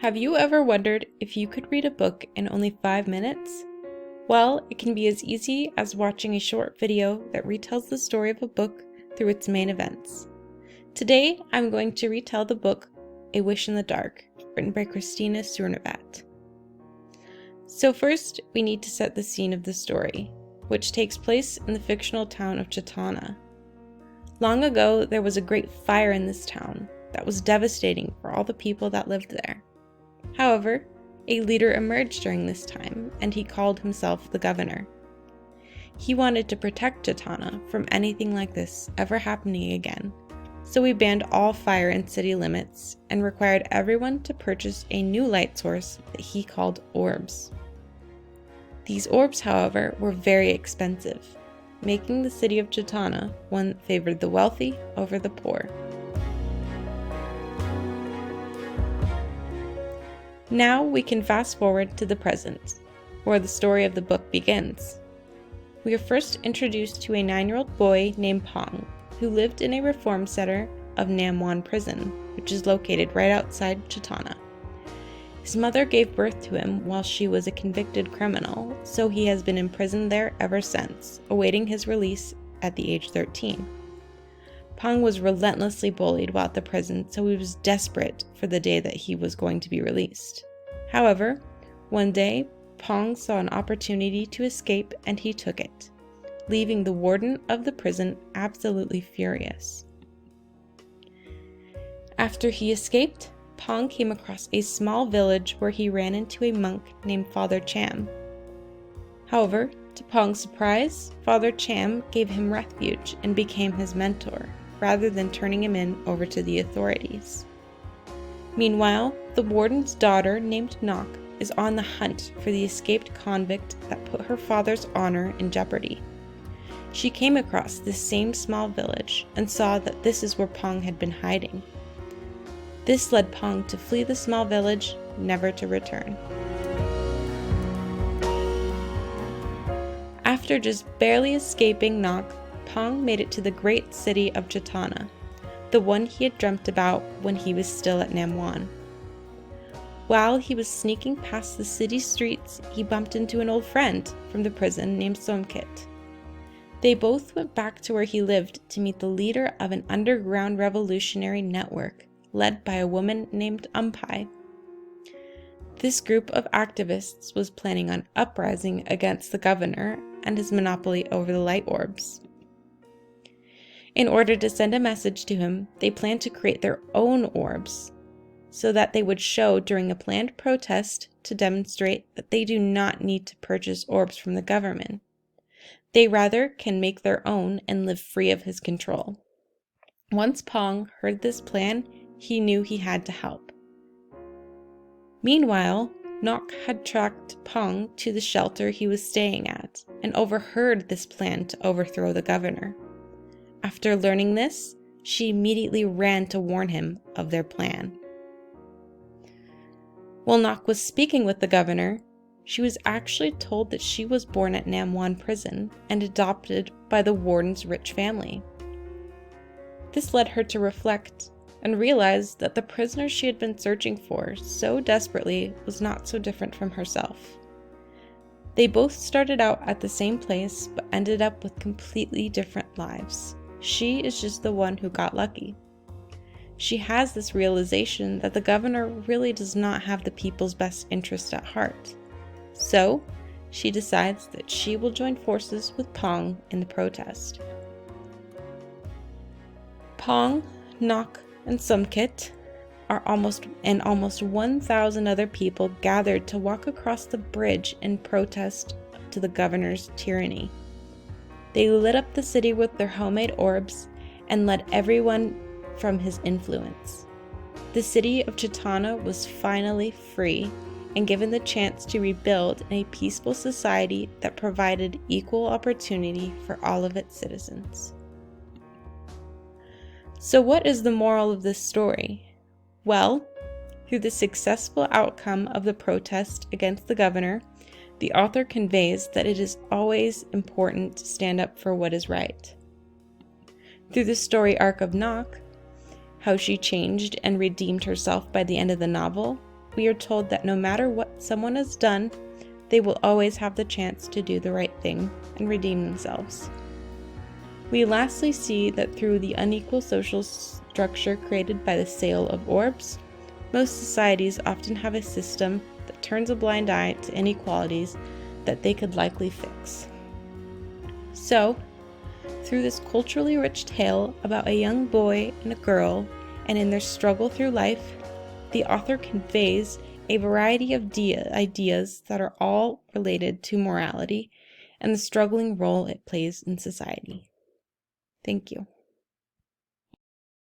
Have you ever wondered if you could read a book in only 5 minutes? Well, it can be as easy as watching a short video that retells the story of a book through its main events. Today, I'm going to retell the book A Wish in the Dark, written by Christina Surnevat. So first, we need to set the scene of the story, which takes place in the fictional town of Chitana. Long ago, there was a great fire in this town that was devastating for all the people that lived there. However, a leader emerged during this time, and he called himself the governor. He wanted to protect Chitana from anything like this ever happening again, so he banned all fire in city limits and required everyone to purchase a new light source that he called orbs. These orbs, however, were very expensive, making the city of Chitana one that favored the wealthy over the poor. Now we can fast forward to the present, where the story of the book begins. We are first introduced to a 9-year-old boy named Pong, who lived in a reform center of Namwan Prison, which is located right outside Chitana. His mother gave birth to him while she was a convicted criminal, so he has been imprisoned there ever since, awaiting his release at the age 13. Pong was relentlessly bullied while at the prison, so he was desperate for the day that he was going to be released. However, one day, Pong saw an opportunity to escape and he took it, leaving the warden of the prison absolutely furious. After he escaped, Pong came across a small village where he ran into a monk named Father Cham. However, to Pong's surprise, Father Cham gave him refuge and became his mentor, rather than turning him over to the authorities. Meanwhile, the warden's daughter, named Nok, is on the hunt for the escaped convict that put her father's honor in jeopardy. She came across this same small village and saw that this is where Pong had been hiding. This led Pong to flee the small village, never to return. After just barely escaping Nok, Pong made it to the great city of Chitana, the one he had dreamt about when he was still at Namwan. While he was sneaking past the city streets, he bumped into an old friend from the prison named Somkit. They both went back to where he lived to meet the leader of an underground revolutionary network led by a woman named Umpai. This group of activists was planning on uprising against the governor and his monopoly over the light orbs. In order to send a message to him, they planned to create their own orbs so that they would show during a planned protest to demonstrate that they do not need to purchase orbs from the government. They rather can make their own and live free of his control. Once Pong heard this plan, he knew he had to help. Meanwhile, Nok had tracked Pong to the shelter he was staying at and overheard this plan to overthrow the governor. After learning this, she immediately ran to warn him of their plan. While Nok was speaking with the governor, she was actually told that she was born at Namwan Prison and adopted by the warden's rich family. This led her to reflect and realize that the prisoner she had been searching for so desperately was not so different from herself. They both started out at the same place but ended up with completely different lives. She is just the one who got lucky. She has this realization that the governor really does not have the people's best interest at heart. So, she decides that she will join forces with Pong in the protest. Pong, Nok, and Somkit almost 1,000 other people gathered to walk across the bridge in protest to the governor's tyranny. They lit up the city with their homemade orbs and led everyone from his influence. The city of Chitana was finally free and given the chance to rebuild in a peaceful society that provided equal opportunity for all of its citizens. So what is the moral of this story? Well, through the successful outcome of the protest against the governor, the author conveys that it is always important to stand up for what is right. Through the story arc of Nok, how she changed and redeemed herself by the end of the novel, we are told that no matter what someone has done, they will always have the chance to do the right thing and redeem themselves. We lastly see that through the unequal social structure created by the sale of orbs, most societies often have a system that turns a blind eye to inequalities that they could likely fix. So, through this culturally rich tale about a young boy and a girl and in their struggle through life, the author conveys a variety of ideas that are all related to morality and the struggling role it plays in society. Thank you.